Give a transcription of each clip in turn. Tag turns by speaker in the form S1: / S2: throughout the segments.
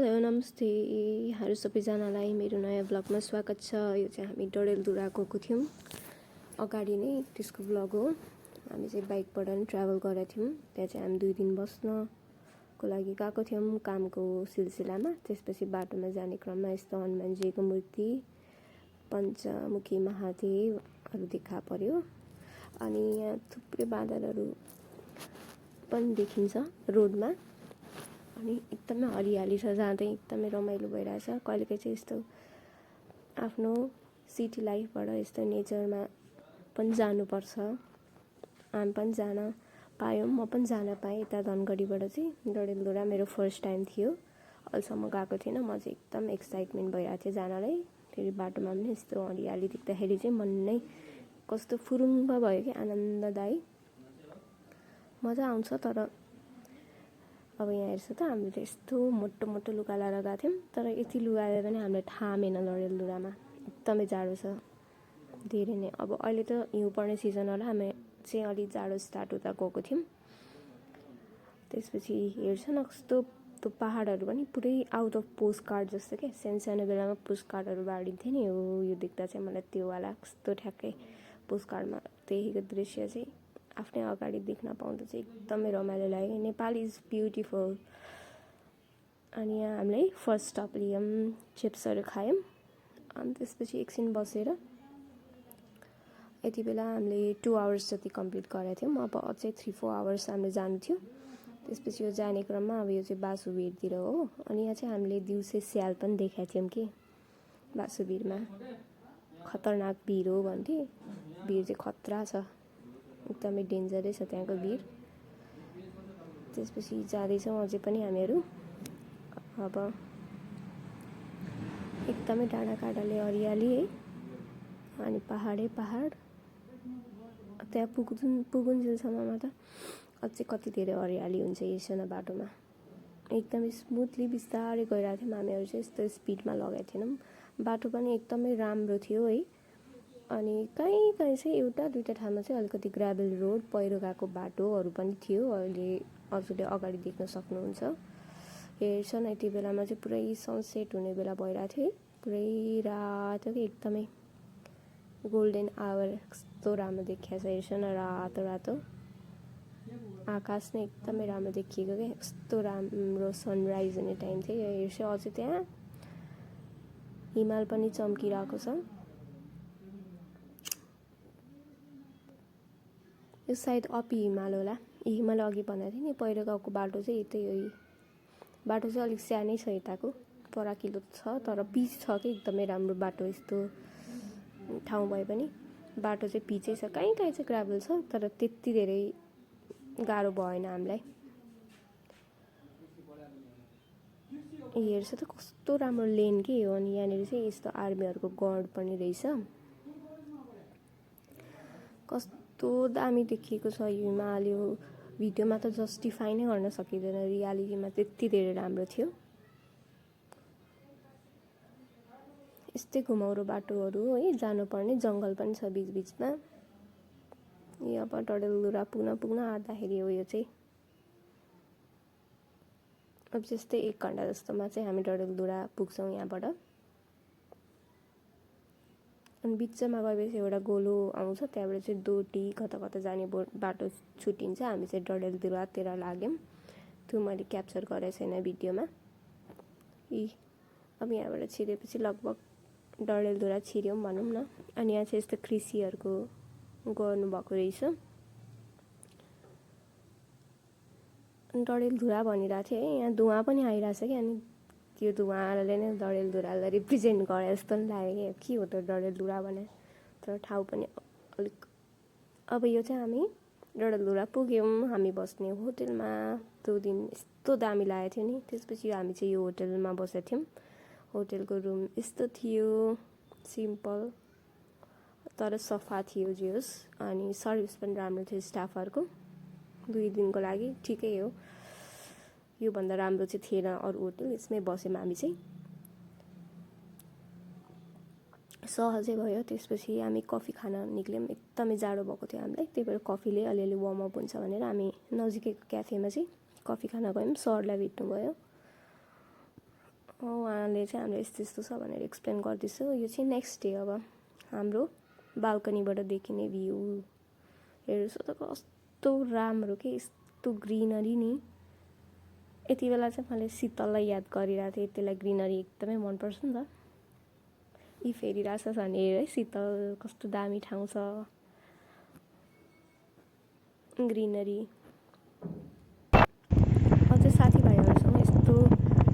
S1: Hello नमस्ते यहाँहरू सबैजनालाई मेरो नयाँ ब्लगमा स्वागत छ। यो चाहिँ हामी डडेलधुरा गएको थियौँ अगाडि नै, त्यसको ब्लग हो। हामी चाहिँ बाइकबाट नै ट्राभल गरेका थियौँ। त्यहाँ चाहिँ हामी 2 दिन बस्नको लागि गएको थियौँ कामको सिलसिलामा। त्यसपछि बाटोमा जाने क्रममा यस्तो हनुमानजीको मूर्ति, पञ्चमुखी महादेवहरू देखा पर्यो। अनि यहाँ थुप्रै बादलहरू पनि देखिन्छ रोडमा। अनि एकदमै हरियाली छ, जाँदै एकदमै रमाइलो भइरहेछ। कहिलेकाहीँ चाहिँ यस्तो आफ्नो सिटी लाइफबाट यस्तो नेचरमा पनि जानुपर्छ। हामी पनि जान पायौँ, म पनि जान पाएँ। यता धनगढीबाट चाहिँ डडेलधुरा मेरो फर्स्ट टाइम थियो, अहिलेसम्म गएको थिएन। म चाहिँ एकदम एक्साइटमेन्ट भइरहेको थियो जानलाई। फेरि बाटोमा पनि यस्तो हरियाली देख्दाखेरि चाहिँ मन नै कस्तो फुरुङ्ग भयो कि, आनन्ददायी मजा आउँछ। तर अब यहाँ हेर्छ त, हामीले यस्तो मोटो मोटो लुगा लगाएर गएको थियौँ, तर यति लुगाले पनि हामीलाई थामेन। डडेलधुरामा एकदमै जाडो छ, धेरै नै। अब अहिले त हिउँ पर्ने सिजन होला, हामी चाहिँ अलिक जाडो स्टार्ट हुँदा गएको थियौँ। त्यसपछि हेर्छ न कस्तो त्यो पहाडहरू पनि पुरै आउट अफ पोस्ट कार्ड जस्तो क्या। सानो बेलामा पोस्ट कार्डहरू बाँडिन्थ्यो नि, यो देख्दा चाहिँ मलाई त्योवाला कस्तो ठ्याक्कै पोस्ट कार्डमा देखेको दृश्य चाहिँ आफ्नै अगाडि देख्न पाउँदा चाहिँ एकदमै रमाइलो लाग्यो। Nepal is beautiful. अनि यहाँ हामीलाई फर्स्ट स्टप लियौँ, चिप्सहरू खायौँ। अनि त्यसपछि एकछिन बसेर यति बेला हामीले 2 आवर्स जति कम्प्लिट गरेका थियौँ। अब अझै 3-4 आवर्स हामीले जानु थियो। त्यसपछि यो जाने क्रममा अब यो चाहिँ बासुवीरतिर हो। अनि यहाँ चाहिँ हामीले दिउँसै स्याल पनि देखाएको थियौँ कि बासुवीरमा। खतरनाक भिर हो भन्थे, भिर चाहिँ खतरा छ, एकदमै डेन्जरै छ त्यहाँको भिर। त्यसपछि जाँदैछौँ अझै पनि हामीहरू। अब एकदमै डाँडा काँडाले हरियाली है, अनि पहाडै पहाड। त्यहाँ पुगुन्जेलसम्ममा त अझै कति धेरै हरियाली हुन्छ यसो बाटोमा। एकदमै स्मुथली बिस्तारै गइरहेको थियौँ हामीहरू चाहिँ, यस्तो स्पिडमा लगाएको थिएनौँ। बाटो पनि एकदमै राम्रो थियो है। अनि कहीँ चाहिँ एउटा दुईवटा ठाउँमा चाहिँ अलिकति ग्राभल रोड, पहिरो गएको बाटोहरू पनि थियो। अहिले हजुरले अगाडि देख्न सक्नुहुन्छ। हेर्छ न यति बेलामा चाहिँ पुरै सनसेट हुने बेला भइरहेको थियो है। पुरै रातो कि, एकदमै गोल्डन आवर कस्तो राम्रो देखिएको छ। हेर्छ न रातो रातो आकाश नै एकदमै राम्रो देखिएको क्या। कस्तो राम्रो सनराइज हुने टाइम थियो। हेर्छ अझै त्यहाँ हिमाल पनि चम्किरहेको छ। यो सायद अपी हिमाल होला। हिमाल अघि भनेको थिएँ नि, पहिरो गएको बाटो चाहिँ यतै हो। बाटो चाहिँ अलिक सानै छ यताको, फराकिलो छ तर पिच छ कि एकदमै राम्रो बाटो। यस्तो ठाउँ भए पनि बाटो चाहिँ पिचै छ। कहीँ चाहिँ ग्राभल छ, तर त्यति धेरै गाह्रो भएन हामीलाई। हेर्छ त कस्तो राम्रो लेन के हो। अनि यहाँनिर चाहिँ यस्तो आर्मीहरूको गार्ड पनि रहेछ। कस्तो दामी देखिएको छ यो हिमाल। यो भिडियोमा त जस्टिफाई नै गर्न सकिँदैन, रियालिटीमा त्यति धेरै राम्रो थियो। यस्तै घुमाउरो बाटोहरू है, जानुपर्ने जङ्गल पनि छ बिचबिचमा। यो अब डडेलधुरा पुग्न आँट्दाखेरि हो यो चाहिँ। अब जस्तै 1 घन्टा जस्तोमा चाहिँ हामी डडेलधुरा पुग्छौँ यहाँबाट। अनि बिचमा गएपछि एउटा गोलो आउँछ, त्यहाँबाट चाहिँ डोटी कता जाने बाटो छुट्टिन्छ। हामी चाहिँ डडेलधुरातिर लाग्यौँ। त्यो मैले क्याप्चर गरेको छैन भिडियोमा। अब यहाँबाट छिरेपछि लगभग डडेलधुरा छिर्यौँ भनौँ न। अनि यहाँ चाहिँ यस्तो कृषिहरूको गर्नुभएको रहेछ। डडेलधुरा भनिरहेको थियो है, यहाँ धुवा पनि आइरहेछ कि। अनि त्यो धुवाले नै डडेलधुरालाई रिप्रेजेन्ट गरे जस्तो पनि लाग्यो के हो त डडेलधुरा भने। तर ठाउँ पनि अलिक। अब यो चाहिँ हामी डडेलधुरा पुग्यौँ। हामी बस्ने होटलमा 2 दिन यस्तो दामी लागेको थियो नि। त्यसपछि हामी चाहिँ यो होटलमा बसेको थियौँ। होटलको रुम यस्तो थियो, सिम्पल तर सफा थियो जे होस्। अनि सर्भिस पनि राम्रो थियो स्टाफहरूको। 2 दिनको लागि ठिकै हो। योभन्दा राम्रो चाहिँ थिएन अरू होटल। यसमै बस्यौँ हामी चाहिँ, सहजै भयो। त्यसपछि हामी कफी खान निक्ल्यौँ। एकदमै जाडो भएको थियो हामीलाई, त्यही भएर कफीले अलिअलि वार्मअप हुन्छ भनेर हामी नजिकैको क्याफेमा चाहिँ कफी खान गयौँ। सरलाई भेट्नु भयो। उहाँले चाहिँ हाम्रो यस्तो यस्तो छ भनेर एक्सप्लेन गर्दैछु। यो चाहिँ नेक्स्ट डे अब हाम्रो बाल्कनीबाट देखिने भ्यू हेर्छु त कस्तो राम्रो के, यस्तो ग्रिनरी नि। यति बेला चाहिँ मैले शीतललाई याद गरिरहेको थिएँ, त्यसलाई ग्रिनरी एकदमै मनपर्छ नि त। इफ हेरिरहेछ भने हेर है, शीतल कस्तो दामी ठाउँ छ, ग्रिनरी। अझै साथीभाइहरूसँग यस्तो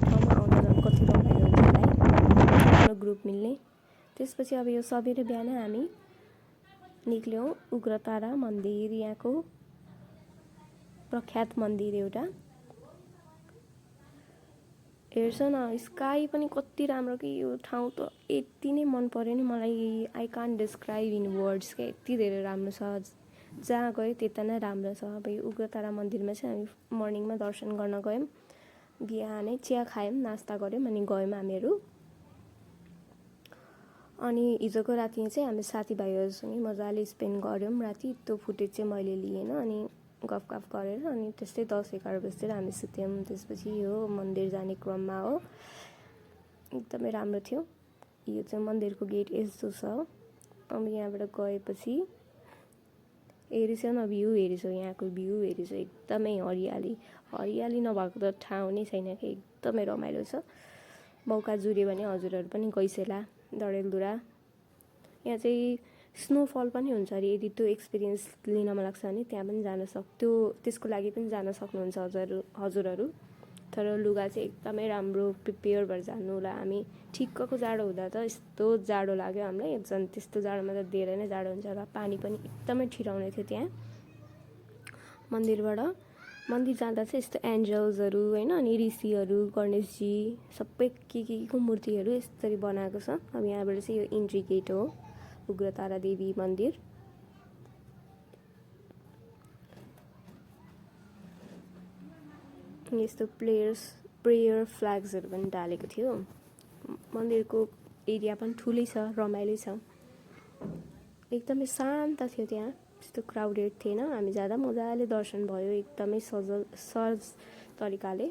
S1: ठाउँमा आउन जानु कति रमाइलो हुन्छ होला है, आफ्नो ग्रुप मिल्ने। त्यसपछि अब यो सबेरै बिहान हामी निक्ल्यौँ उग्रतारा मन्दिर, यहाँको प्रख्यात मन्दिर एउटा। हेर्छ न स्काई पनि कति राम्रो कि, यो ठाउँ त यति नै मन पर्यो नि मलाई, I can't describe in words क्या, यति धेरै राम्रो छ। जहाँ गयो त्यता नै राम्रो छ। अब यो उग्रतारा मन्दिरमा चाहिँ हामी मर्निङमा दर्शन गर्न गयौँ, बिहानै चिया खायौँ, नास्ता गऱ्यौँ अनि गयौँ हामीहरू। अनि हिजोको राति चाहिँ हामी साथीभाइहरूसँगै मजाले स्पेन्ड गऱ्यौँ राति। त्यो फुटेज चाहिँ मैले लिएन। अनि गफगाफ गरेर अनि त्यस्तै 10-11 बजीतिर हामी सुत्यौँ। त्यसपछि यो मन्दिर जाने क्रममा हो, एकदमै राम्रो थियो। यो चाहिँ मन्दिरको गेट यस्तो छ। अब यहाँबाट गएपछि हेरिसौ न, भ्यू हेरिसौ, यहाँको भ्यू हेरिसौ, एकदमै हरियाली, हरियाली नभएको त ठाउँ नै छैन कि, एकदमै रमाइलो छ। मौका जुऱ्यो भने हजुरहरू पनि गइसेला डडेलधुरा। यहाँ चाहिँ स्नोफल पनि हुन्छ अरे, यदि त्यो एक्सपिरियन्स लिन मन लाग्छ भने त्यहाँ पनि जान सक्थ्यो, त्यसको लागि पनि जान सक्नुहुन्छ हजुरहरू। तर लुगा चाहिँ एकदमै राम्रो प्रिपेयर भएर जानु होला। हामी ठिक्कको जाडो हुँदा त यस्तो जाडो लाग्यो हामीलाई, झन् त्यस्तो जाडोमा त धेरै नै जाडो हुन्छ र पानी पनि एकदमै ठिराउने थियो त्यहाँ मन्दिरबाट। मन्दिर जाँदा चाहिँ यस्तो एन्जल्सहरू होइन, अनि ऋषिहरू, गणेशजी, सबै के को मूर्तिहरू यसरी बनाएको छ। अब यहाँबाट चाहिँ यो इन्ट्री गेट हो उग्रतारा देवी मन्दिर। यस्तो प्रेयर फ्ल्याग्सहरू पनि डालेको थियो। मन्दिरको एरिया पनि ठुलै छ, रमाइलो छ, एकदमै शान्त थियो त्यहाँ, त्यस्तो क्राउडेड थिएन। हामी जाँदा मजाले दर्शन भयो, एकदमै सहज तरिकाले।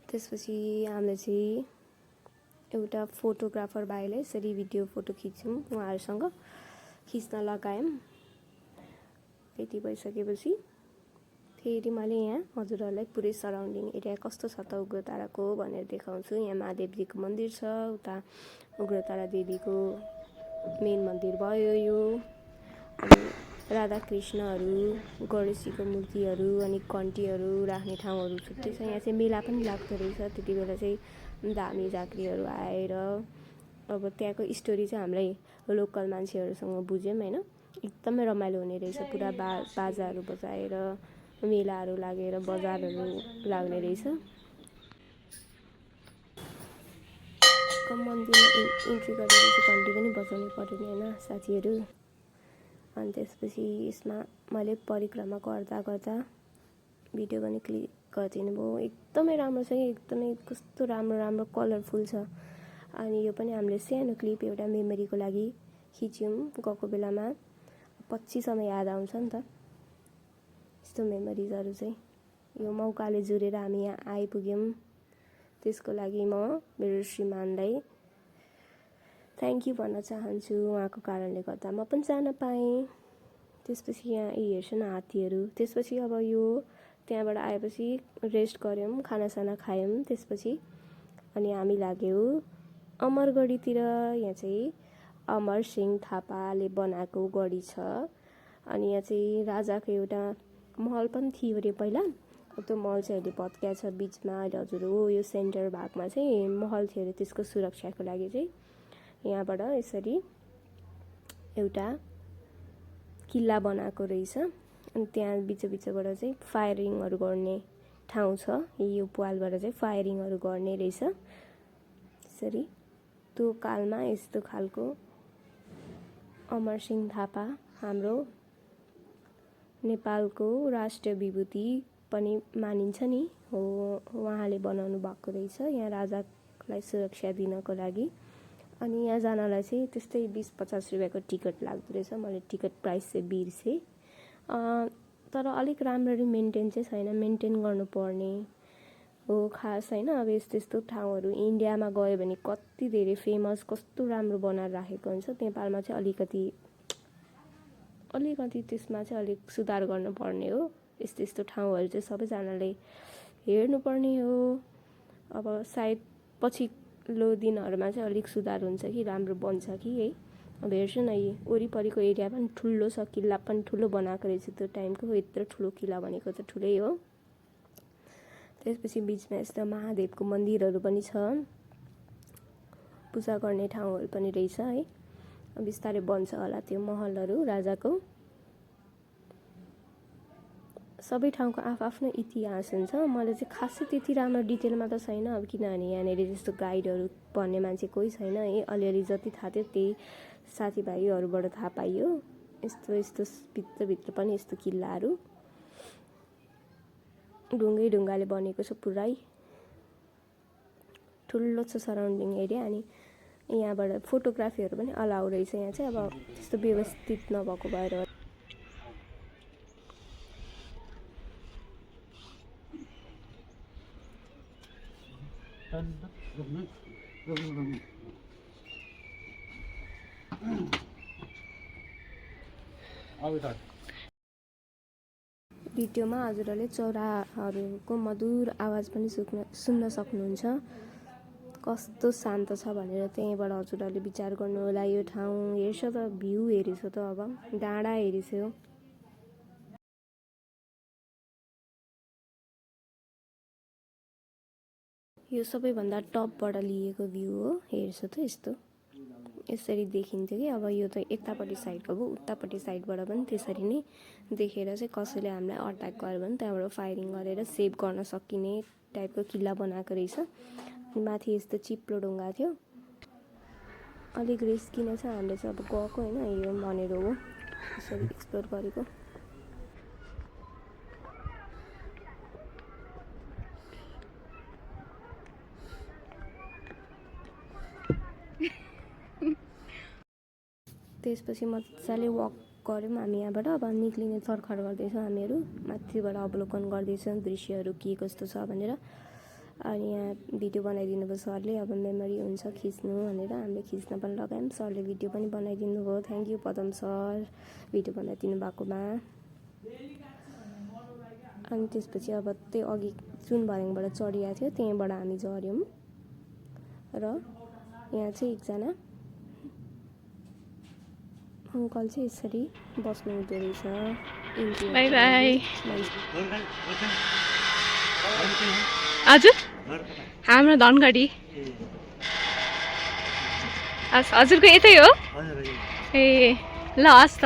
S1: त्यसपछि हामीले चाहिँ एउटा फोटोग्राफर भाइले यसरी भिडियो फोटो खिच्यौँ, उहाँहरूसँग खिच्न लगायौँ। यति भइसकेपछि फेरि मैले यहाँ हजुरहरूलाई पुरै सराउन्डिङ एरिया कस्तो छ त उग्रताराको भनेर देखाउँछु। यहाँ महादेवजीको मन्दिर छ, उता उग्रतारा देवीको मेन मन्दिर भयो यो। अनि राधाकृष्णहरू, गणेशजीको मूर्तिहरू, अनि घन्टीहरू राख्ने ठाउँहरू छुट्टै छ। यहाँ चाहिँ मेला पनि लाग्दो रहेछ, त्यति बेला चाहिँ धामी झाँक्रीहरू आएर। अब त्यहाँको स्टोरी चाहिँ हामीलाई लोकल मान्छेहरूसँग बुझ्यौँ होइन, एकदमै रमाइलो हुने रहेछ। पुरा बाजाहरू बजाएर, मेलाहरू लागेर, बजारहरू लाग्ने रहेछ। मन्दिरमा इन्ट्री गरेपछि घन्टी पनि बजाउनु पऱ्यो नि होइन साथीहरू। अनि त्यसपछि यसमा मैले परिक्रमा गर्दा भिडियो पनि क्लिक गरिदिनु भयो। एकदमै राम्रो छ कि, एकदमै कस्तो राम्रो कलरफुल छ। अनि यो पनि हामीले सानो क्लिप एउटा मेमोरीको लागि खिच्यौँ गएको बेलामा, पछि समय याद आउँछ नि त यस्तो मेमोरिजहरू चाहिँ। यो मौकाले जुरेर हामी यहाँ आइपुग्यौँ, त्यसको लागि म मेरो श्रीमानलाई थ्याङ्क यू भन्न चाहन्छु। उहाँको कारणले गर्दा म पनि जान पाएँ। त्यसपछि यहाँ हेर्छु न हात्तीहरू। त्यसपछि अब यो त्यहाँबाट आएपछि रेस्ट गऱ्यौँ, खानासाना खायौँ। त्यसपछि अनि हामी लाग्यौँ अमरगढीतिर। यहाँ चाहिँ अमर सिंह थापाले बनाएको गढी छ। अनि यहाँ चाहिँ राजाको एउटा महल पनि थियो अरे पहिला। त्यो महल चाहिँ अहिले भत्किया छ बिचमा। अहिले हजुर हो यो सेन्टर भागमा चाहिँ महल थियो अरे, त्यसको सुरक्षाको लागि चाहिँ यहाँबाट यसरी एउटा किल्ला बनाएको रहेछ। अनि त्यहाँ बिचबाट चाहिँ फायरिङहरू गर्ने ठाउँ छ। यो पालबाट चाहिँ फायरिङहरू गर्ने रहेछ। यसरी त्यो कालमा यस्तो खालको अमरसिंह थापा हाम्रो नेपालको राष्ट्रिय विभूति पनि मानिन्छ नि हो, उहाँले बनाउनु भएको रहेछ यहाँ राजालाई सुरक्षा दिनको लागि। अनि यहाँ जानलाई चाहिँ त्यस्तै 20-50 रुपियाँको टिकट लाग्दो रहेछ। मैले टिकट प्राइस चाहिँ बिर्सेँ। तर अलिक राम्ररी मेन्टेन चाहिँ छैन, मेन्टेन गर्नुपर्ने हो खास होइन। अब यस्तो यस्तो ठाउँहरू इन्डियामा गयो भने कति धेरै फेमस, कस्तो राम्रो बनाएर राखेको हुन्छ। नेपालमा चाहिँ अलिकति त्यसमा चाहिँ अलिक सुधार गर्नुपर्ने हो। यस्तो यस्तो ठाउँहरू चाहिँ सबैजनाले हेर्नुपर्ने हो। अब सायद पछिल्लो दिनहरूमा चाहिँ अलिक सुधार हुन्छ कि राम्रो बन्छ कि है। अब हेर्छु न, यी वरिपरिको एरिया पनि ठुलो छ, किल्ला पनि ठुलो बनाएको रहेछ त्यो टाइमको। यत्रो ठुलो किल्ला भनेको त ठुलै हो। त्यसपछि बिचमा यस्तो महादेवको मन्दिरहरू पनि छ, पूजा गर्ने ठाउँहरू पनि रहेछ है। बिस्तारै बन्छ होला त्यो महलहरू राजाको। सबै ठाउँको आफ्नो इतिहास हुन्छ। मलाई चाहिँ खासै त्यति राम्रो डिटेलमा त छैन, अब किनभने यहाँनिर त्यस्तो गाइडहरू भन्ने मान्छे कोही छैन है। अलिअलि जति थाहा थियो त्यही साथीभाइहरूबाट थाहा पाइयो। यस्तो यस्तो भित्रभित्र पनि यस्तो किल्लाहरू ढुङ्गाले बनेको छ, पुरै ठुलो छ सराउन्डिङ एरिया। अनि यहाँबाट फोटोग्राफीहरू पनि अलाउ रहेछ यहाँ चाहिँ, अब त्यस्तो व्यवस्थित नभएको भएर। भिडियोमा हजुरहरूले चराहरूको मधुर आवाज पनि सुन्न सक्नुहुन्छ। कस्तो शान्त छ भनेर त्यहीँबाट हजुरहरूले विचार गर्नु होला। यो ठाउँ हेर्छ त, भ्यू हेरेछ त, अब डाँडा हेरेछ। यो सबैभन्दा टपबाट लिएको भ्यू हो। हेर्छ त यस्तो यसरी देखिन्थ्यो कि। अब यो त यतापट्टि साइडको भयो, उतापट्टि साइडबाट पनि त्यसरी नै देखेर चाहिँ कसैले हामीलाई अट्याक गर्यो भने त्यहाँबाट फायरिङ गरेर सेभ गर्न सकिने टाइपको किल्ला बनाएको रहेछ। माथि यस्तो चिप्लो ढुङ्गा थियो, अलिक रिस्की नै छ। हामीले चाहिँ अब गएको होइन, यो भनेर हो यसरी एक्सप्लोर गरेको। त्यसपछि मजाले वक गऱ्यौँ हामी यहाँबाट। अब निक्लिने तर्खर गर्दैछौँ हामीहरू, माथिबाट अवलोकन गर्दैछौँ दृश्यहरू के कस्तो छ भनेर। अनि यहाँ भिडियो बनाइदिनु भयो सरले, अब मेमोरी हुन्छ खिच्नु भनेर हामीले खिच्न पनि लगायौँ। सरले भिडियो पनि बनाइदिनु भयो, thank you Padam sir video बनाइदिनु भएकोमा। अनि त्यसपछि अब त्यो अघि जुन भर्याङबाट चढिरहेको थियो त्यहीँबाट हामी झऱ्यौँ। र यहाँ चाहिँ एकजना अङ्कल चाहिँ यसरी बस्नु हुँदो रहेछ। By by. हजुर हाम्रो धनगढी। हजुरको यतै हो? ए ल हस् त।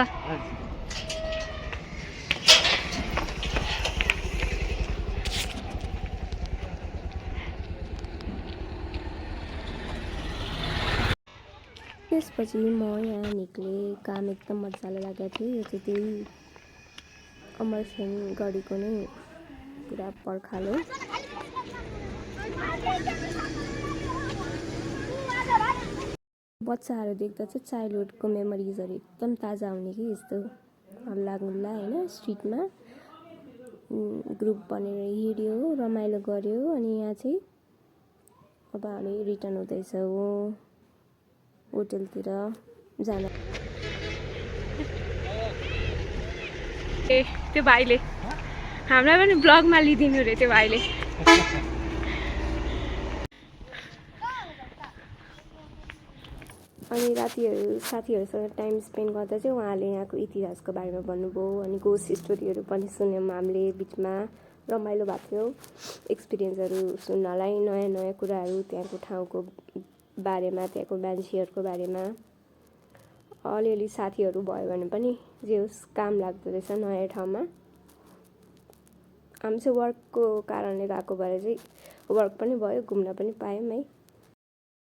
S1: त्यसपछि म यहाँ निक्लेँ। काम एकदम मजाले लागेको थियो। यो चाहिँ त्यही अमरसिंह गढीको नै पुरा पर्खाल हो। बच्चाहरू देख्दा चाहिँ चाइल्डहुडको मेमोरिजहरू एकदम ताजा हुने कि। यस्तो हल्लागुल्ला होइन, स्ट्रिटमा ग्रुप बनेर हिँड्यो, रमाइलो गऱ्यो। अनि यहाँ चाहिँ अब हामी रिटर्न हुँदैछौँ होटलतिर जान। ए त्यो भाइले हामीलाई पनि ब्लगमा लिइदिनु रे त्यो भाइले। अनि रातिहरू साथीहरूसँग टाइम स्पेन्ड गर्दा चाहिँ उहाँले यहाँको इतिहासको बारेमा भन्नुभयो। अनि गोस्ट स्टोरीहरू पनि सुन्यौँ हामीले बिचमा, रमाइलो भएको थियो एक्सपिरियन्सहरू सुन्नलाई। नयाँ नयाँ कुराहरू त्यहाँको ठाउँको बारेमा, त्यहाँको मान्छेहरूको बारेमा। अलिअलि साथीहरू भयो भने पनि जे होस् काम लाग्दो रहेछ नयाँ ठाउँमा। हामी चाहिँ वर्कको कारणले गएको भएर चाहिँ वर्क पनि भयो, घुम्न पनि पायौँ है।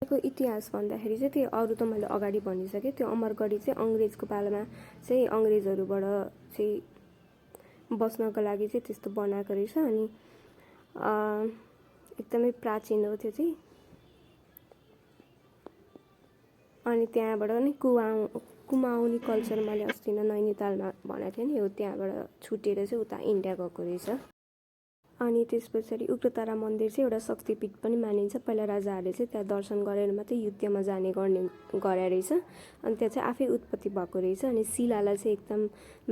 S1: को इतिहास भन्दाखेरि चाहिँ त्यो अरू त मैले अगाडि भनिसकेँ। त्यो अमरगढी चाहिँ अङ्ग्रेजको पालामा चाहिँ अङ्ग्रेजहरूबाट चाहिँ बस्नको लागि चाहिँ त्यस्तो बनाएको रहेछ। अनि एकदमै प्राचीन हो त्यो चाहिँ। अनि त्यहाँबाट नि कुमाउनी कल्चर मैले अस्ति नैनीतालमा भनेको थिएँ नि, हो त्यहाँबाट छुटेर चाहिँ उता इन्डिया गएको रहेछ। अनि त्यस पछाडि उग्रतारा मन्दिर चाहिँ एउटा शक्तिपीठ पनि मानिन्छ। पहिला राजाहरूले चाहिँ त्यहाँ दर्शन गरेर मात्रै युद्धमा जाने गरे रहेछ। अनि त्यहाँ चाहिँ आफै उत्पत्ति भएको रहेछ। अनि शिलालाई चाहिँ एकदम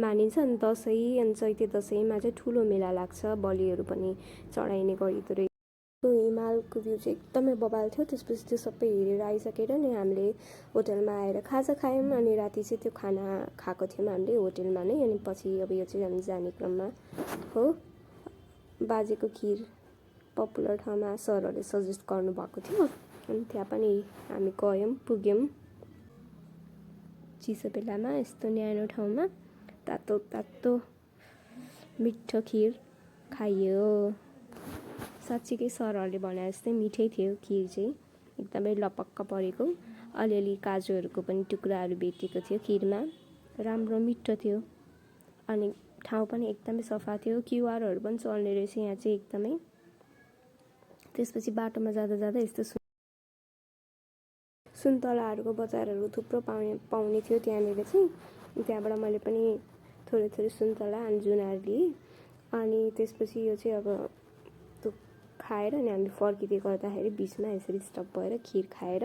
S1: मानिन्छ। अनि दसैँ अनि चैते दसैँमा चाहिँ ठुलो मेला लाग्छ, बलिहरू पनि चढाइने गरिँदो रहेछ। त्यो हिमालको भ्यू चाहिँ एकदमै बबाल थियो। त्यसपछि त्यो सबै हेरेर आइसकेर नि हामीले होटलमा आएर खाजा खायौँ। अनि राति चाहिँ त्यो खाना खाएको थियौँ हामीले होटलमा नै। अनि पछि अब यो चाहिँ हामी जाने क्रममा हो। बाजेको खिर पपुलर ठाउँमा सरहरूले सजेस्ट गर्नुभएको थियो। अनि त्यहाँ पनि हामी गयौँ, पुग्यौँ। चिसो बेलामा यस्तो न्यानो ठाउँमा तातो तातो मिठो खिर खाइयो। साँच्चीकै सरहरूले भने जस्तै मिठै थियो खिर चाहिँ, एकदमै लपक्क परेको। अलिअलि काजुहरूको पनि टुक्राहरू भेटेको थियो खिरमा। राम्रो मिठो थियो। अनि ठाउँ पनि एकदमै सफा थियो। क्युआरहरू पनि चल्ने रहेछ यहाँ चाहिँ एकदमै। त्यसपछि बाटोमा जाँदा जाँदा यस्तो सुन्तलाहरूको बजारहरू थुप्रो पाउने थियो त्यहाँनिर चाहिँ। त्यहाँबाट मैले पनि थोरै थोरै सुन्तला अनि जुनाहरू लिएँ। अनि त्यसपछि यो चाहिँ अब त्यो खाएर अनि हामी फर्किँदै गर्दाखेरि बिचमा यसरी स्टप भएर खिर खाएर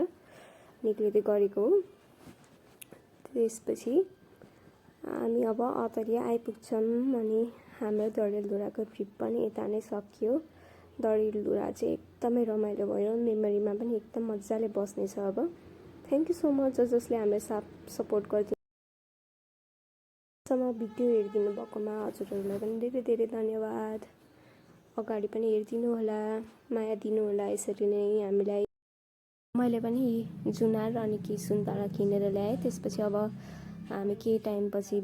S1: निक्लिँदै गरेको हो। त्यसपछि हामी अब अतरिया आइपुग्छौँ। अनि हाम्रो डडेलधुराको ट्रिप पनि यता नै सकियो। डडेलधुरा चाहिँ एकदमै रमाइलो भयो। मेमोरीमा पनि एकदम मजाले बस्नेछ अब। थ्याङ्क यू सो मच जसले हामीलाई सपोर्ट गरिदिनु सम्म भिडियो हेरिदिनु भएकोमा हजुरहरूलाई पनि धेरै धेरै धन्यवाद। अगाडि पनि हेरिदिनु होला, माया दिनु होला यसरी नै हामीलाई। मैले पनि जुनार अनि केही सुन्तला किनेर ल्याएँ। त्यसपछि अब हामी केही टाइमपछि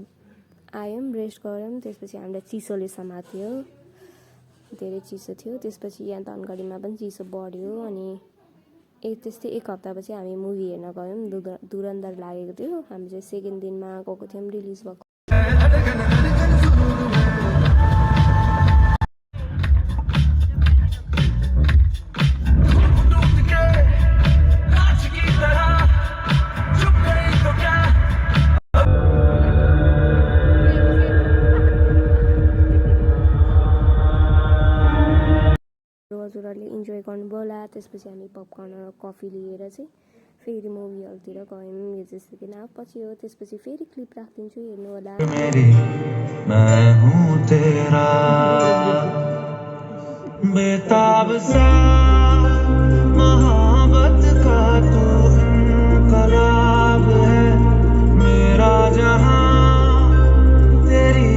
S1: आयौँ, रेस्ट गऱ्यौँ। त्यसपछि हामीलाई चिसोले समात्यो, धेरै चिसो थियो। त्यसपछि यहाँ धनगढीमा पनि चिसो बढ्यो। अनि त्यस्तै एक हप्तापछि हामी मुभी हेर्न गयौँ। धुरन्धर लागेको थियो। हामी चाहिँ सेकेन्ड दिनमा गएको थियौँ रिलिज भएको। हजुरहरूले इन्जोय गर्नुभयो होला। त्यसपछि हामी पपकर्न र कफी लिएर चाहिँ फेरि मुभी हलतिर गयौँ। यो चाहिँ सेकेन्ड हाफ पछि हो। त्यसपछि फेरि क्लिप राखिदिन्छु, हेर्नु होला। मैं हूँ तेरा बेताब सा मोहब्बत का तू इनकलाब है मेरा जहां तेरी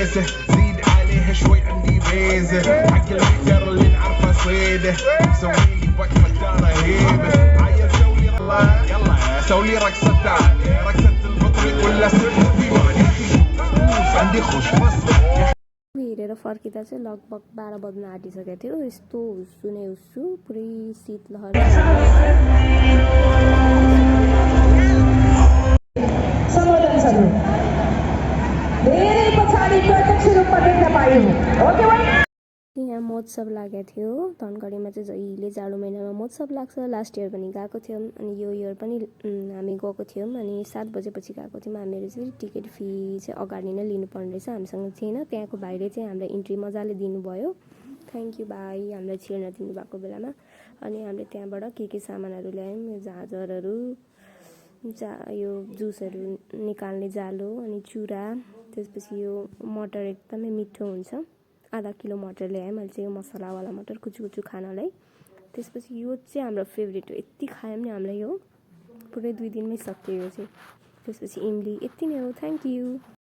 S1: زيد عليها شوي عندي بيزة حق المحجر اللي نعرفه صيده مسوي لي بكرة دارة هيبة عيل سوي يلا سوي رقصة تانية رقصة الفطر ولا سر في ماني عندي خوش हेरेर फर्किँदा चाहिँ लगभग 12 बज्न आँटिसकेको थियो। यस्तो हुस्सु नै हुस्सु, पुरै शीतलहर। यहाँ महोत्सव लागेको थियो धनगढीमा चाहिँ। जहिले जाडो महिनामा महोत्सव लाग्छ। लास्ट इयर पनि गएको थियौँ। अनि यो इयर पनि हामी गएको थियौँ। अनि 7 बजेपछि गएको थियौँ। हामीहरू चाहिँ टिकट फी चाहिँ अगाडि नै लिनुपर्ने रहेछ, हामीसँग थिएन। त्यहाँको भाइले चाहिँ हामीलाई इन्ट्री मजाले दिनुभयो। थ्याङ्क यू भाइ, हामीलाई छिर्न दिनुभएको बेलामा। अनि हामीले त्यहाँबाट के सामानहरू ल्यायौँ, यो झाँझरहरू, यो जुसहरू निकाल्ने जालो, अनि चुरा। त्यसपछि यो मटर एकदमै मिठो हुन्छ, आधा किलो मटर ल्याएँ मैले चाहिँ, यो मसलावाला मटर कुचु कुचु खानलाई। त्यसपछि यो चाहिँ हाम्रो फेभरेट हो, यति खायौँ नि हामीलाई, यो पुरै 2 दिनमै सक्यो यो चाहिँ। त्यसपछि इमली। यति नै हो, थ्याङ्क यू।